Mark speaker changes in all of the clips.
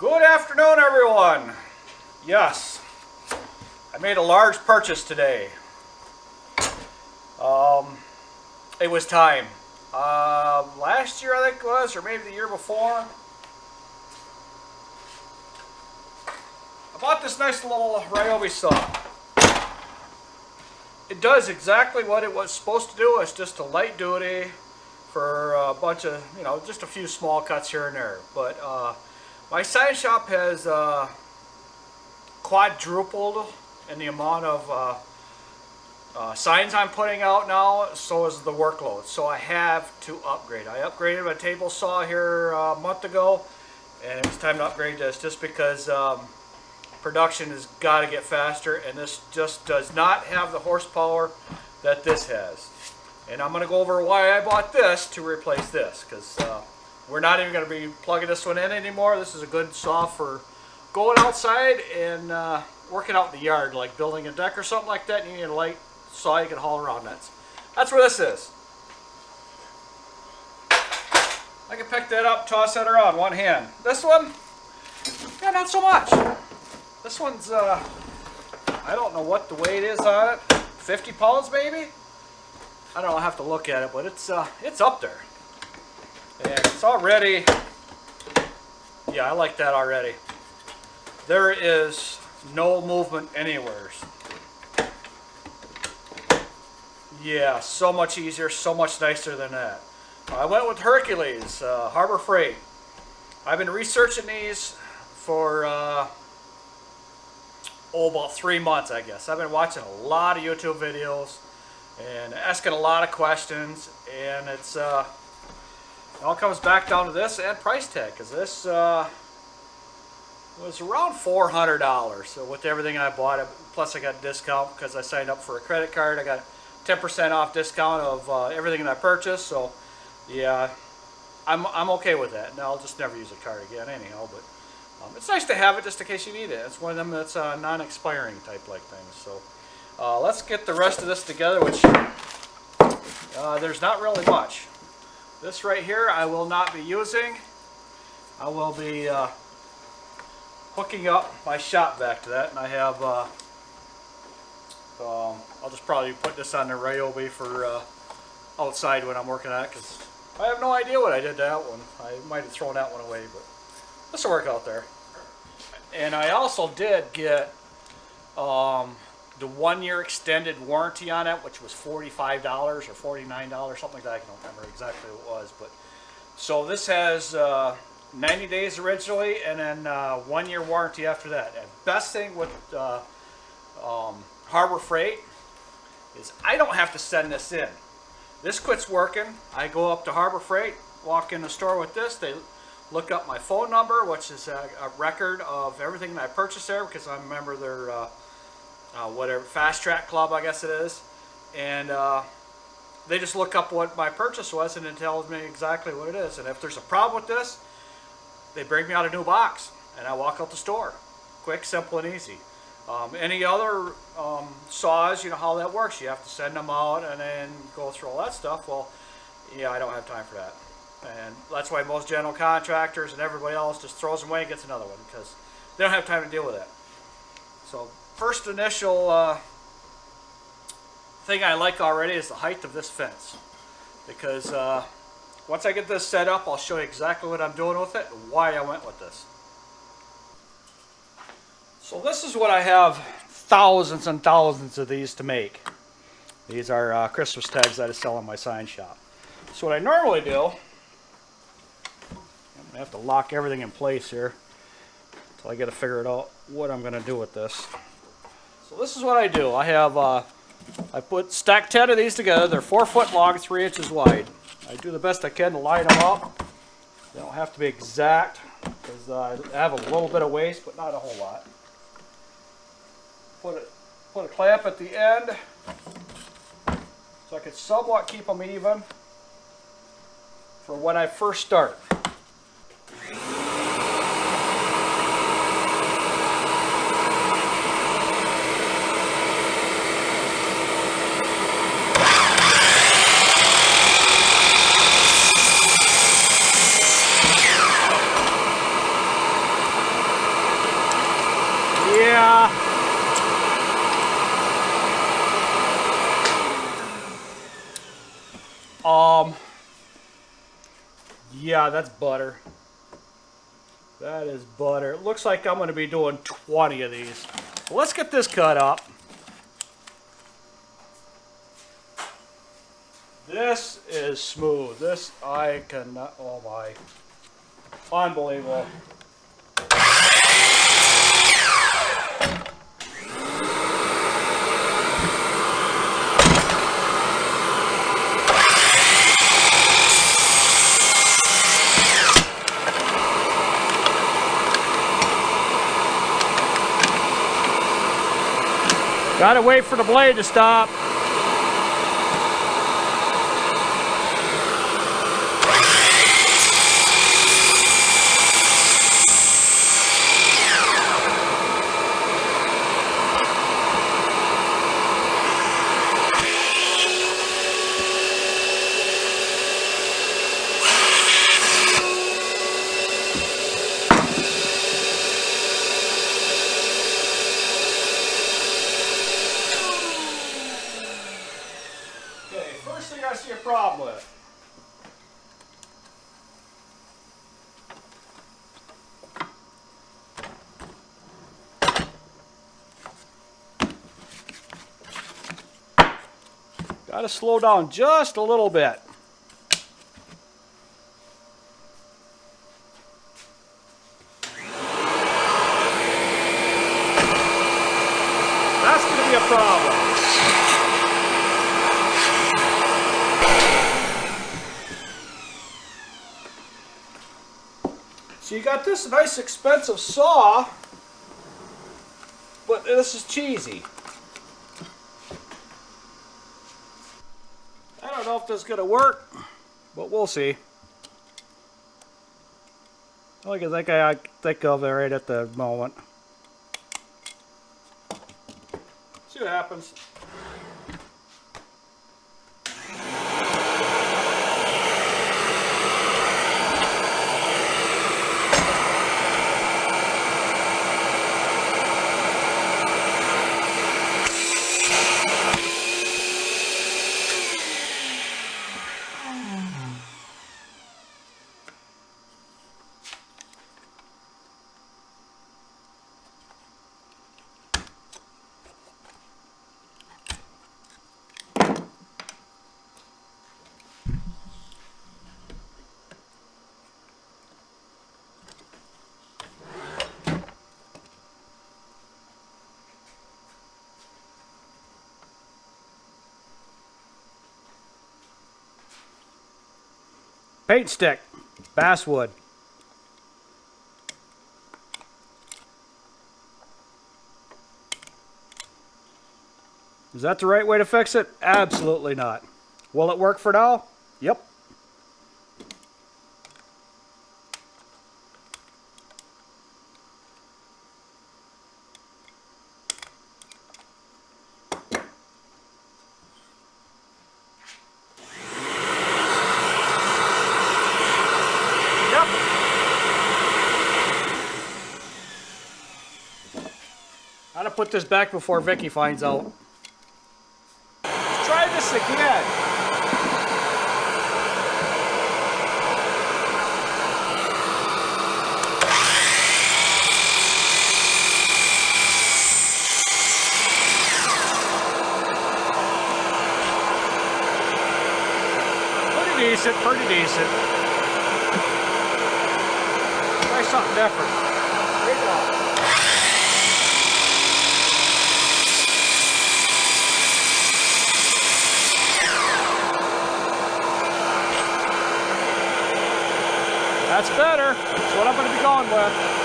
Speaker 1: Good afternoon, everyone. Yes, I made a large purchase today. It was time. Last year, I think it was, or maybe the year before. I bought this nice little Ryobi saw. It does exactly what it was supposed to do. It's just a light duty for a bunch of, just a few small cuts here and there. But my sign shop has quadrupled in the amount of signs I'm putting out now, so is the workload. So I have to upgrade. I upgraded my table saw here a month ago, and it's time to upgrade this just because production has got to get faster, and this just does not have the horsepower that this has. And I'm going to go over why I bought this to replace this, because we're not even going to be plugging this one in anymore. This is a good saw for going outside and working out in the yard, like building a deck or something like that. And you need a light saw you can haul around. That's where this is. I can pick that up, toss that around one hand. This one, yeah, not so much. This one's, I don't know what the weight is on it. 50 pounds maybe? I don't know, I'll have to look at it, but it's up there. And it's already, yeah, I like that already. There is no movement anywhere. Yeah, so much easier, so much nicer than that. I went with Hercules, Harbor Freight. I've been researching these for, about 3 months, I guess. I've been watching a lot of YouTube videos and asking a lot of questions, and it's it all comes back down to this and price tag, because this was around $400. So with everything I bought, plus I got a discount because I signed up for a credit card. I got 10% off discount of everything that I purchased. So yeah, I'm okay with that. Now I'll just never use a card again anyhow, but it's nice to have it just in case you need it. It's one of them that's non-expiring type like things. So let's get the rest of this together, which there's not really much. This right here I will not be using. I will be hooking up my shop vac to that, and I have I'll just probably put this on the Ryobi for outside when I'm working on it, because I have no idea what I did to that one. I might have thrown that one away, but this will work out there. And I also did get the 1 year extended warranty on it, which was $45 or $49, something like that. I don't remember exactly what it was, but so this has 90 days originally, and then 1 year warranty after that. And best thing with Harbor Freight is I don't have to send this in. This quits working. I go up to Harbor Freight, walk in the store with this. They look up my phone number, which is a record of everything that I purchased there, because I'm a member of their whatever Fast Track Club, I guess it is. And they just look up what my purchase was, and it tells me exactly what it is. And if there's a problem with this, they bring me out a new box, and I walk out the store. Quick, simple, and easy. Any other saws, you know how that works. You have to send them out and then go through all that stuff. Well, yeah, I don't have time for that. And that's why most general contractors and everybody else just throws them away and gets another one, because they don't have time to deal with that. So first initial thing I like already is the height of this fence, because once I get this set up, I'll show you exactly what I'm doing with it and why I went with this. So this is what I have thousands and thousands of these to make. These are Christmas tags that I sell in my sign shop. So what I normally do, I'm going to have to lock everything in place here until I get to figure it out what I'm going to do with this. So this is what I do. I have I stack 10 of these together. They're 4 foot long, 3 inches wide. I do the best I can to line them up. They don't have to be exact, because I have a little bit of waste, but not a whole lot. Put a clamp at the end so I can somewhat keep them even for when I first start. Yeah, that's butter. That is butter. It looks like I'm going to be doing 20 of these. Well, let's get this cut up. This is smooth. This I cannot. Oh my. Unbelievable. Gotta wait for the blade to stop. First thing I see a problem with. Got to slow down just a little bit. That's going to be a problem. So you got this nice expensive saw, but this is cheesy. I don't know if this is going to work, but we'll see. Look at that guy I think of it right at the moment. See what happens. Paint stick, basswood. Is that the right way to fix it? Absolutely not. Will it work for now? Yep. Gotta put this back before Vicky finds out. Let's try this again. Pretty decent, pretty decent. Try something different. Break it off. That's better. That's what I'm going to be going with.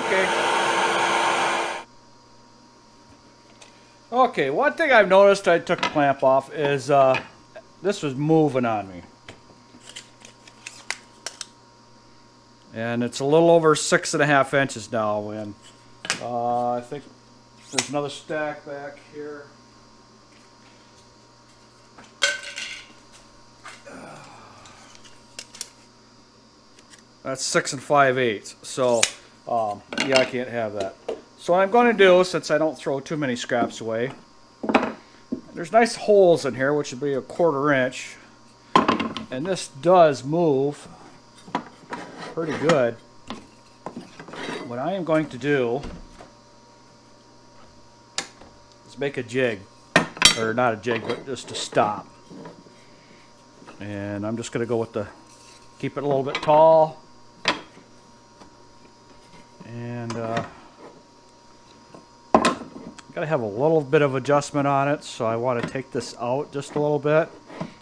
Speaker 1: Okay. Okay, one thing I've noticed I took the clamp off is this was moving on me. And it's a little over 6.5 inches now, and I think there's another stack back here. That's 6 5/8. So, yeah, I can't have that. So what I'm going to do, since I don't throw too many scraps away, there's nice holes in here, which would be 1/4 inch. And this does move pretty good. What I am going to do is make a jig. Or not a jig, but just a stop. And I'm just going to go with the, keep it a little bit tall. And got to have a little bit of adjustment on it, so I want to take this out just a little bit.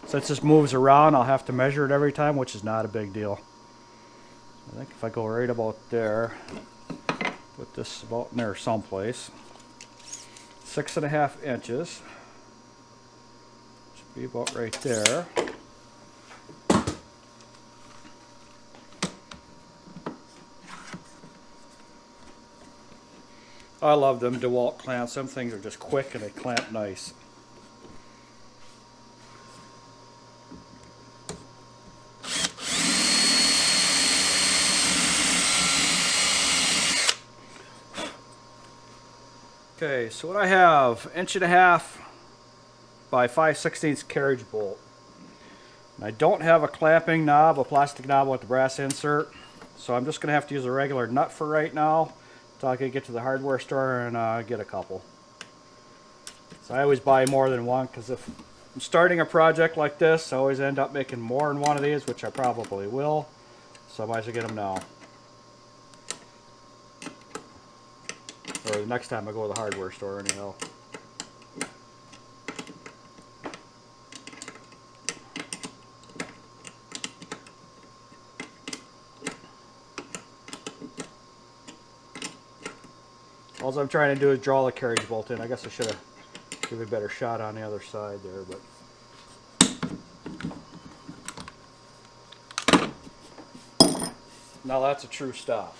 Speaker 1: Since this moves around, I'll have to measure it every time, which is not a big deal. I think if I go right about there, put this about in there someplace. 6.5 inches. Should be about right there. I love them DeWalt clamps. Some things are just quick and they clamp nice. Okay, so what I have, 1.5 inch by 5/16 carriage bolt. And I don't have a clamping knob, a plastic knob with the brass insert, so I'm just going to have to use a regular nut for right now until I can get to the hardware store and get a couple. So I always buy more than one, because if I'm starting a project like this, I always end up making more than one of these, which I probably will, so I might as well get them now. Or the next time I go to the hardware store anyhow. All I'm trying to do is draw the carriage bolt in. I guess I should have given a better shot on the other side there, but now that's a true stop.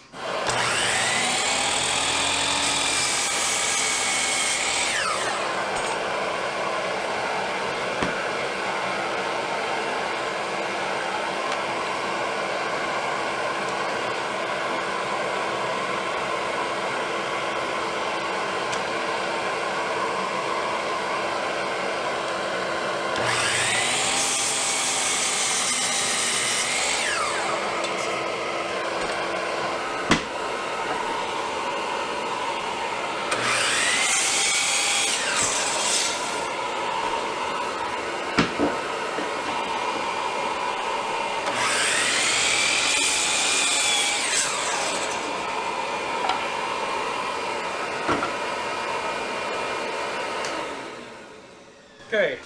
Speaker 1: Okay,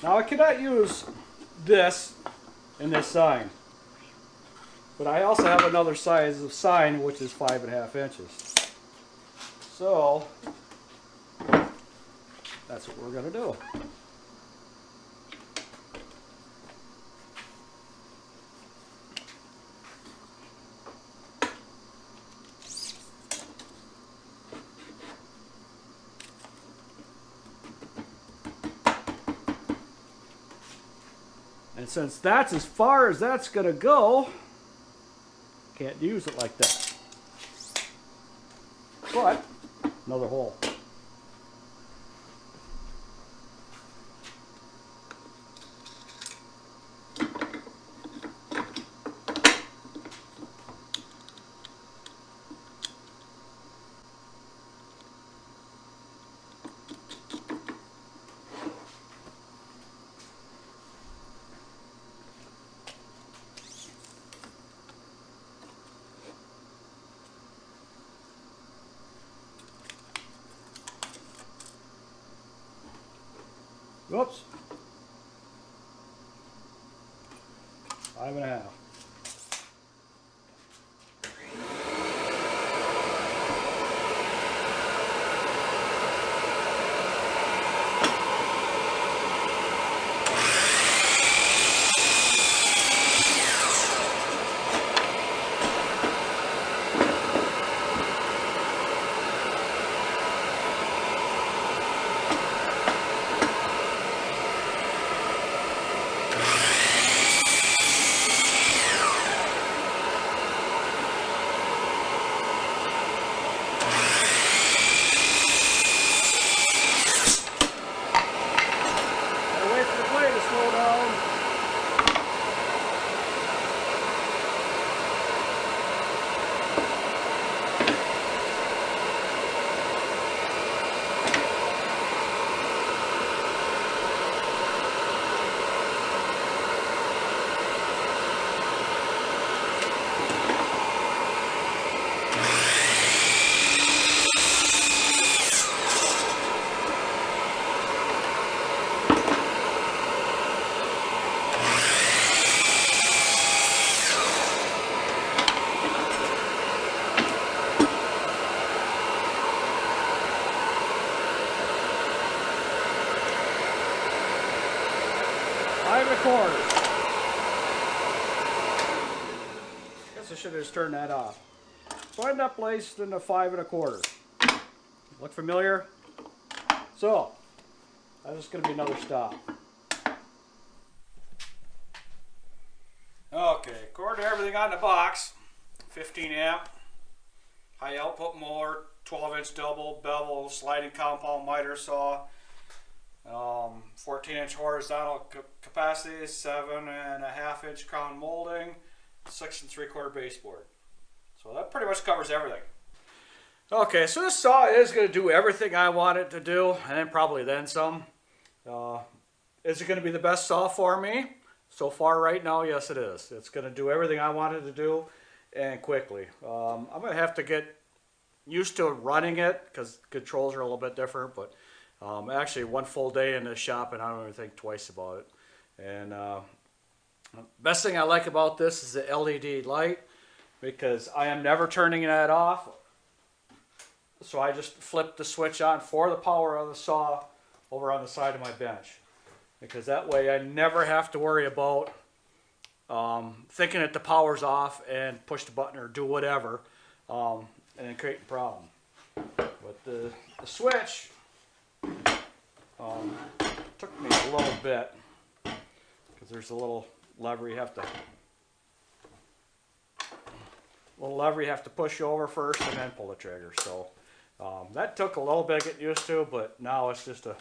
Speaker 1: now I cannot use this in this sign, but I also have another size of sign which is 5.5 inches. So that's what we're going to do. And since that's as far as that's going to go, can't use it like that. But, another hole. Whoops. 5.5. 3/4. Guess I should have just turned that off. So I end up placed in a 5 1/4. Look familiar? So, that's just going to be another stop. Okay, according to everything on the box, 15 amp, high output mower, 12-inch double bevel, sliding compound miter saw, 14-inch horizontal capacity, 7.5-inch crown molding, 6 3/4 baseboard. So that pretty much covers everything. Okay, so this saw is going to do everything I want it to do, and then probably then some. Is it going to be the best saw for me? So far right now, yes it is. It's going to do everything I want it to do, and quickly. I'm going to have to get used to running it, because controls are a little bit different, but actually one full day in the shop and I don't even think twice about it. And best thing I like about this is the LED light, because I am never turning that off. So I just flip the switch on for the power of the saw over on the side of my bench, because that way I never have to worry about thinking that the power's off and push the button or do whatever and then create a problem. But the switch took me a little bit, because there's a little lever you have to push over first and then pull the trigger. So that took a little bit to get used to, but now it's just a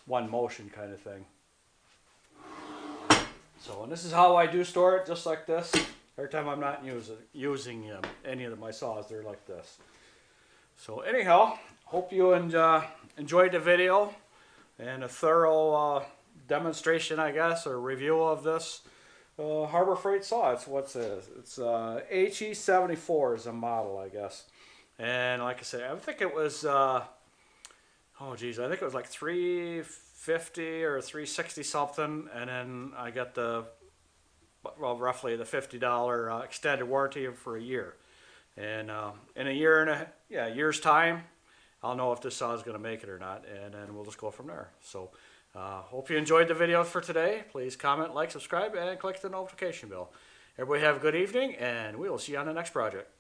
Speaker 1: one motion kind of thing. So, and this is how I do store it, just like this. Every time I'm not using any of my saws, they're like this. So anyhow, hope you enjoyed the video and a thorough demonstration, I guess, or review of this Harbor Freight saw. It's what's it? It's HE74 is a model, I guess. And like I said, I think it was, oh geez, I think it was like $350 or $360 something, and then I got the, well, roughly the $50 extended warranty for a year. And in a year's time, I'll know if this saw is going to make it or not, and then we'll just go from there. So hope you enjoyed the video for today. Please comment, like, subscribe, and click the notification bell. Everybody have a good evening, and we will see you on the next project.